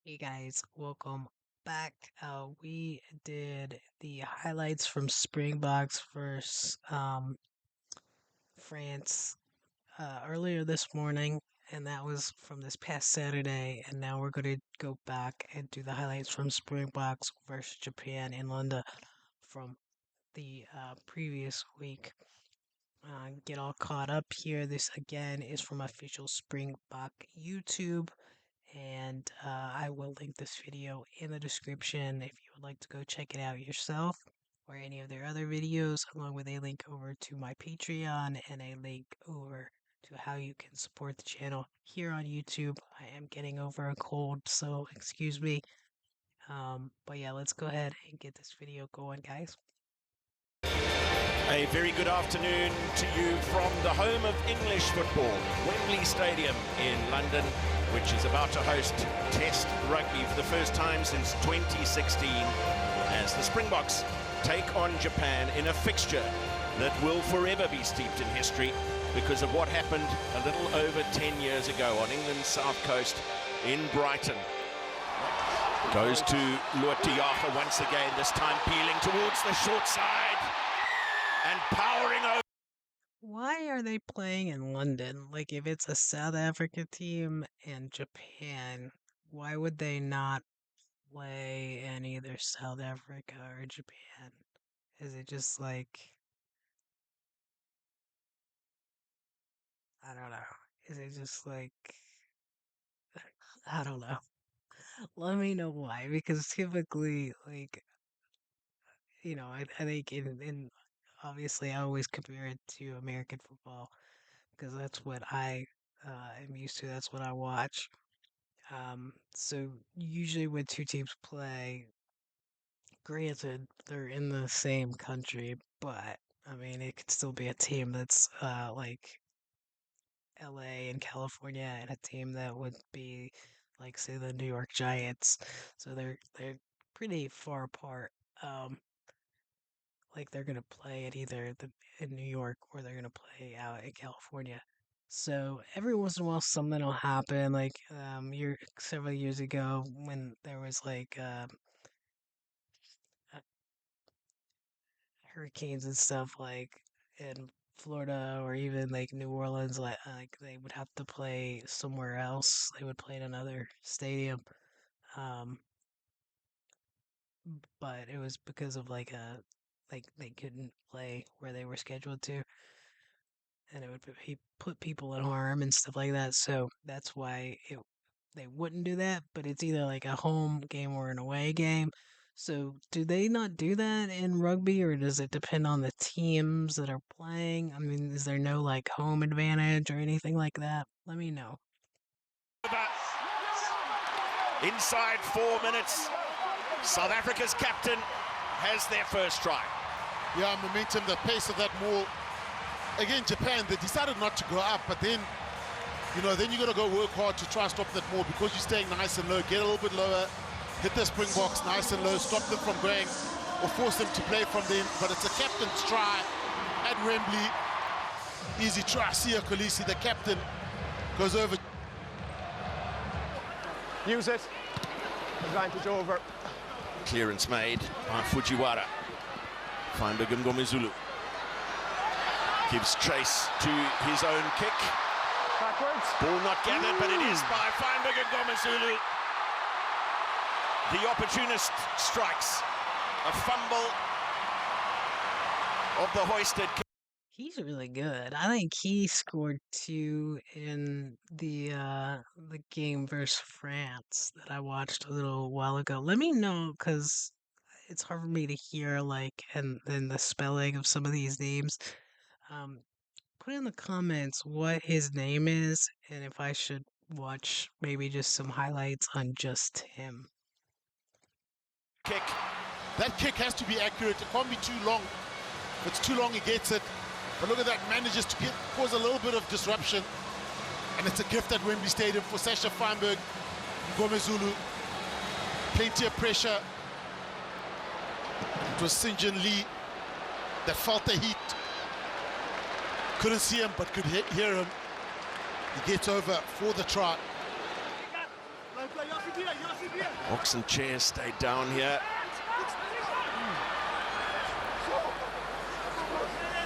Hey guys, welcome back. We did the highlights from Springboks versus France earlier this morning, and that was from this past Saturday. And now we're going to go back and do the highlights from Springboks versus Japan in London from the previous week. Get all caught up here. This again is from official Springbok YouTube. And I will link this video in the description if you would like to go check it out yourself or any of their other videos, along with a link over to my Patreon and a link over to how you can support the channel here on YouTube. I am getting over a cold, so excuse me. But yeah, let's go ahead and get this video going, guys. A very good afternoon to you from the home of English football, Wembley Stadium in London, which is about to host Test rugby for the first time since 2016 as the Springboks take on Japan in a fixture that will forever be steeped in history because of what happened a little over 10 years ago on England's south coast in Brighton. Goes to Luatiaga once again, this time peeling towards the short side and powering over. Why are they playing in London? Like, if it's a South Africa team and Japan, why would they not play in either South Africa or Japan? Is it just like, I don't know. Is it just like, I don't know. Let me know why, because typically, like, I think in obviously I always compare it to American football because that's what I am used to. That's what I watch. So usually when two teams play, granted they're in the same country, but I mean it could still be a team that's like LA and California and a team that would be like say the New York Giants. So they're pretty far apart. Like they're gonna play at either in New York or they're gonna play out in California. So every once in a while something will happen. Like several years ago when there was like uh, hurricanes and stuff like in Florida or even like New Orleans, like they would have to play somewhere else. They would play in another stadium. Um, but it was because of like they couldn't play where they were scheduled to, and it would put people in harm and stuff like that. So that's why they wouldn't do that. But it's either like a home game or an away game. So do they not do that in rugby, or does it depend on the teams that are playing? I mean, is there no like home advantage or anything like that? Let me know. Inside 4 minutes, South Africa's captain has their first try. Yeah, momentum, the pace of that maul. Again, Japan, they decided not to go up, but then, then you got to go work hard to try and stop that maul because you're staying nice and low. Get a little bit lower, hit the Springboks nice and low, stop them from going or force them to play from them. But it's a captain's try at Wembley. Easy try. Sia Kolisi, the captain, goes over. Use it. Advantage over. Clearance made by Fujiwara. Feinberg Ngomezulu gives chase to his own kick. Backwards. Ball not gathered, but it is by Feinberg Ngomezulu. The opportunist strikes. A fumble of the hoisted kick. He's really good. I think he scored two in the game versus France that I watched a little while ago. Let me know because it's hard for me to hear like and then the spelling of some of these names. Put in the comments what his name is and if I should watch maybe just some highlights on just him. Kick. That kick has to be accurate. It can't be too long. If it's too long, he gets it. But look at that, manages to cause a little bit of disruption. And it's a gift at Wembley Stadium for Sasha Feinberg, Ngomezulu. Plenty of pressure. It was St. John Lee that felt the heat. Couldn't see him, but could hear him. He gets over for the try. Box and chairs stayed down here.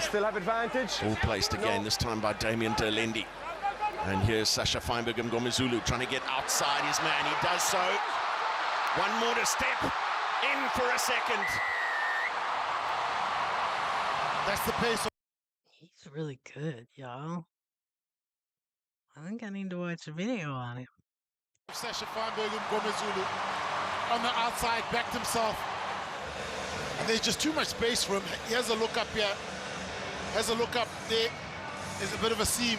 Still have advantage. All placed again, this time by Damien Derlendi. And here's Sasha Feinberg Mngomezulu trying to get outside his man. He does so. One more to step in for a second. That's the pace. He's really good, y'all. I think I need to watch a video on him. Sasha Feinberg Mngomezulu on the outside, backed himself. And there's just too much space for him. He has a look up here. Has a look up there. There's a bit of a seam.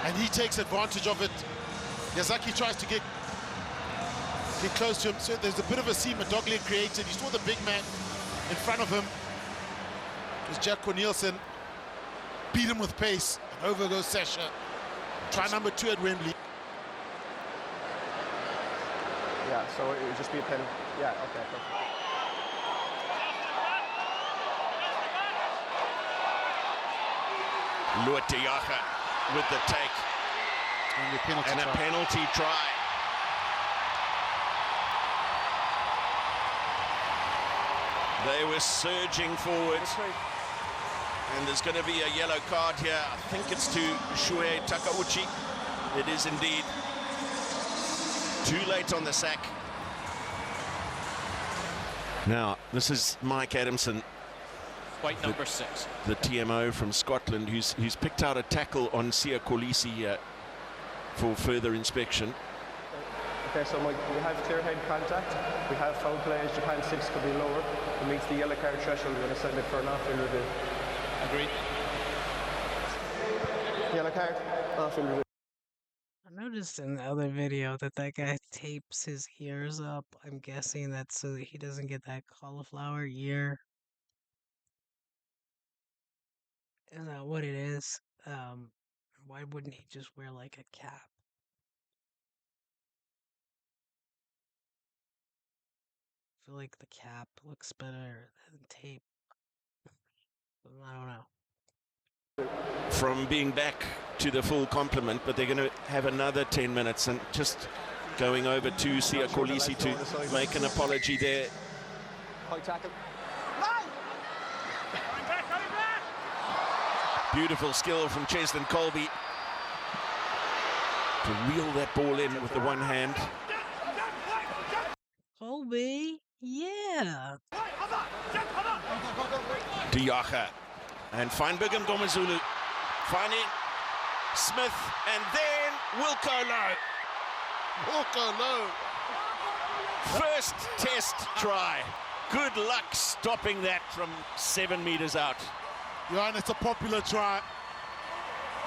And he takes advantage of it. Yazaki tries to get close to him. So there's a bit of a seam a dogleg created. You saw the big man in front of him. It was Jack Cornelissen. Beat him with pace. And over goes Sasha. Try number 2 at Wembley. Yeah, so it would just be a penalty. Yeah, okay, perfect. Luatiaga with the take. And a penalty try. They were surging forward. And there's going to be a yellow card here. I think it's to Shuei Takauchi. It is indeed. Too late on the sack. Now, this is Mike Adamson. White number 6. The TMO from Scotland, who's picked out a tackle on Sia Kolisi for further inspection. Okay, so Mike, we have clear head contact. We have foul play as Japan 6 could be lower. It meets the yellow card threshold. We're going to send it for an off-field review. Agreed. Yellow card, off-field review. I noticed in the other video that guy tapes his ears up. I'm guessing that's so that he doesn't get that cauliflower ear. Is that what it is? Why wouldn't he just wear like a cap? I feel like the cap looks better than tape. I don't know. From being back to the full complement, but they're going to have another 10 minutes and just going over to Sia Kolisi to make an apology there. High tackle. Beautiful skill from Cheslin Colby to reel that ball in with the one hand. Colby, yeah. Diaga and Feinberg Mngomezulu finding Smith and then Wilco Low. Wilco Low. First test try. Good luck stopping that from 7 meters out. Yeah, and it's a popular try.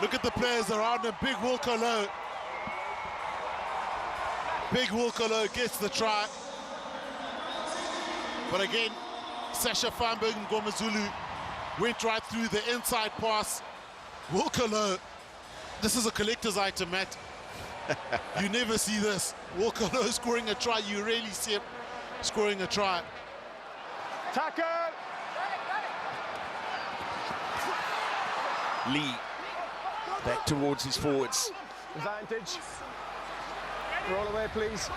Look at the players around him. Big Wilco Low. Big Wilco Low gets the try. But again, Sasha Feinberg Mngomezulu went right through the inside pass. Wilco Low. This is a collector's item, Matt. You never see this. Wilco Low scoring a try. You rarely see him scoring a try. Tackle! Lee back towards his forwards. Advantage. Roll away, please.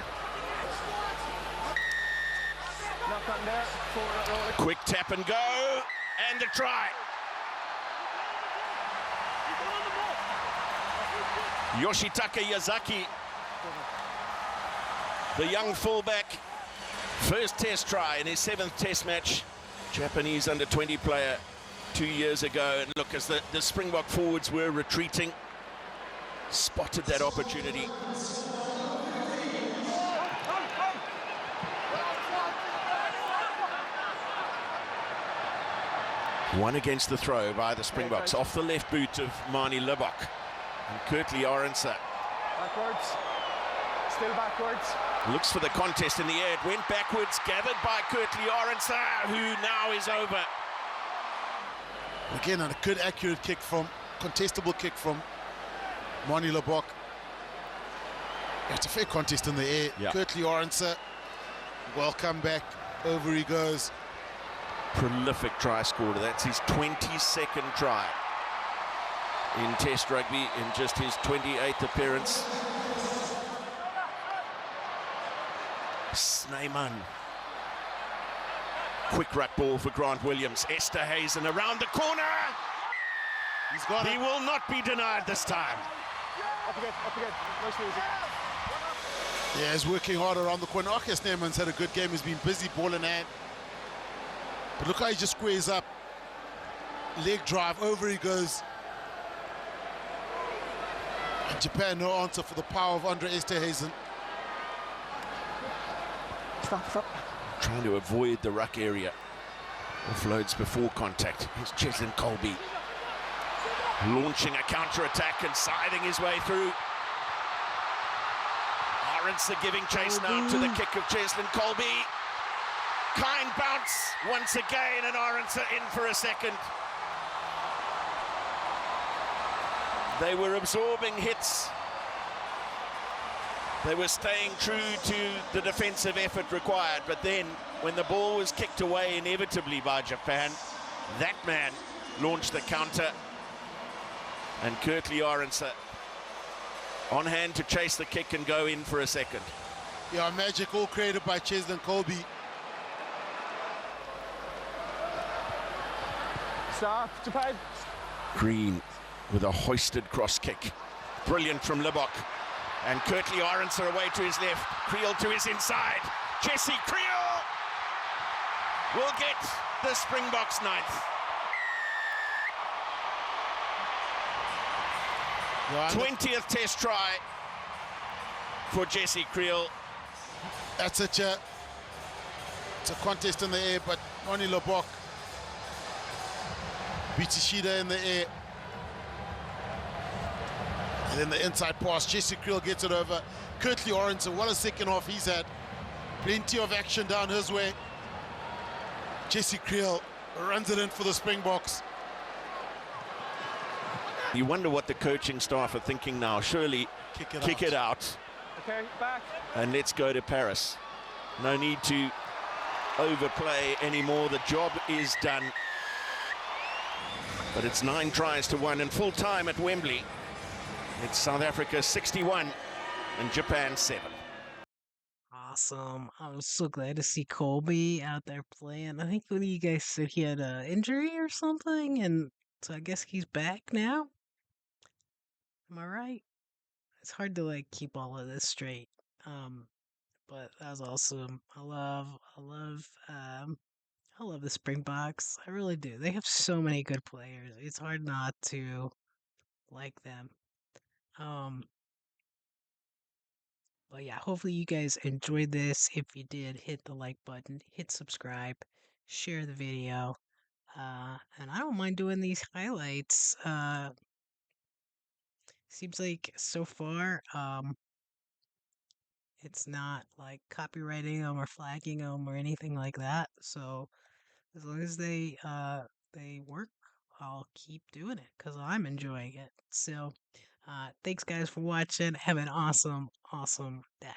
Knock on there. Forward, roll it. Quick tap and go, and the try. Yoshitaka Yazaki, the young fullback, first test try in his 7th test match. Japanese under-20 player 2 years ago. And look, as the Springbok forwards were retreating, spotted that opportunity. One against the throw by the Springboks, off the left boot of Mani Libbok. And Kurtley Orense Backwards. Still backwards. looks for the contest in the air. It went backwards, gathered by Kurtley Orense, who now is over. Again, a good accurate kick from, contestable kick from Mani Libbok. It's a fair contest in the air. Yeah. Kurtley Orense, well come back, over he goes. Prolific try scorer. That's his 22nd try in Test rugby in just his 28th appearance. Snyman. Quick ruck ball for Grant Williams. Esterhuizen around the corner. He's got He it. will not be denied this time. Up again, nice music. Yeah, he's working hard around the corner. Okay, Snyman's had a good game. He's been busy ball in hand. But look how he just squares up. Leg drive, over he goes. And Japan, no answer for the power of Andre Esterhuizen. Stop. Trying to avoid the ruck area. Offloads before contact. Here's Cheslin Colby. Launching a counter-attack and scything his way through. Arendse giving chase now to the kick of Cheslin Colby. Kind bounce once again, and Arendse in for a second. They were absorbing hits. They were staying true to the defensive effort required, but then when the ball was kicked away inevitably by Japan, that man launched the counter, and Kurtley Arendse on hand to chase the kick and go in for a second. Yeah, magic all created by Cheslin Colby. Stop, Japan. Green with a hoisted cross kick. Brilliant from Libbok. And Kurtley Arendse away to his left. Creel to his inside. Jesse Creel will get the Springboks ninth. Yeah, 20th test try for Jesse Creel. that's it's a contest in the air, but Ronnie Libbok beats Ishida in the air. And then the inside pass, Jesse Creel gets it over. Kurtley Arendse, what a second half he's had. Plenty of action down his way. Jesse Creel runs it in for the Springboks. You wonder what the coaching staff are thinking now. Surely kick it out Okay, back. and let's go to Paris. No need to overplay anymore. The job is done. But it's 9 tries to 1 and full time at Wembley. It's South Africa 61 and Japan 7. Awesome. I'm so glad to see Colby out there playing. I think one of you guys said he had an injury or something, and so I guess he's back now. Am I right? It's hard to keep all of this straight. But that was awesome. I love the Springboks. I really do. They have so many good players. It's hard not to like them. But yeah, hopefully you guys enjoyed this. If you did, hit the like button, hit subscribe, share the video. And I don't mind doing these highlights. Seems like so far, it's not copywriting them or flagging them or anything like that. So as long as they work, I'll keep doing it because I'm enjoying it. So thanks guys for watching. Have an awesome day.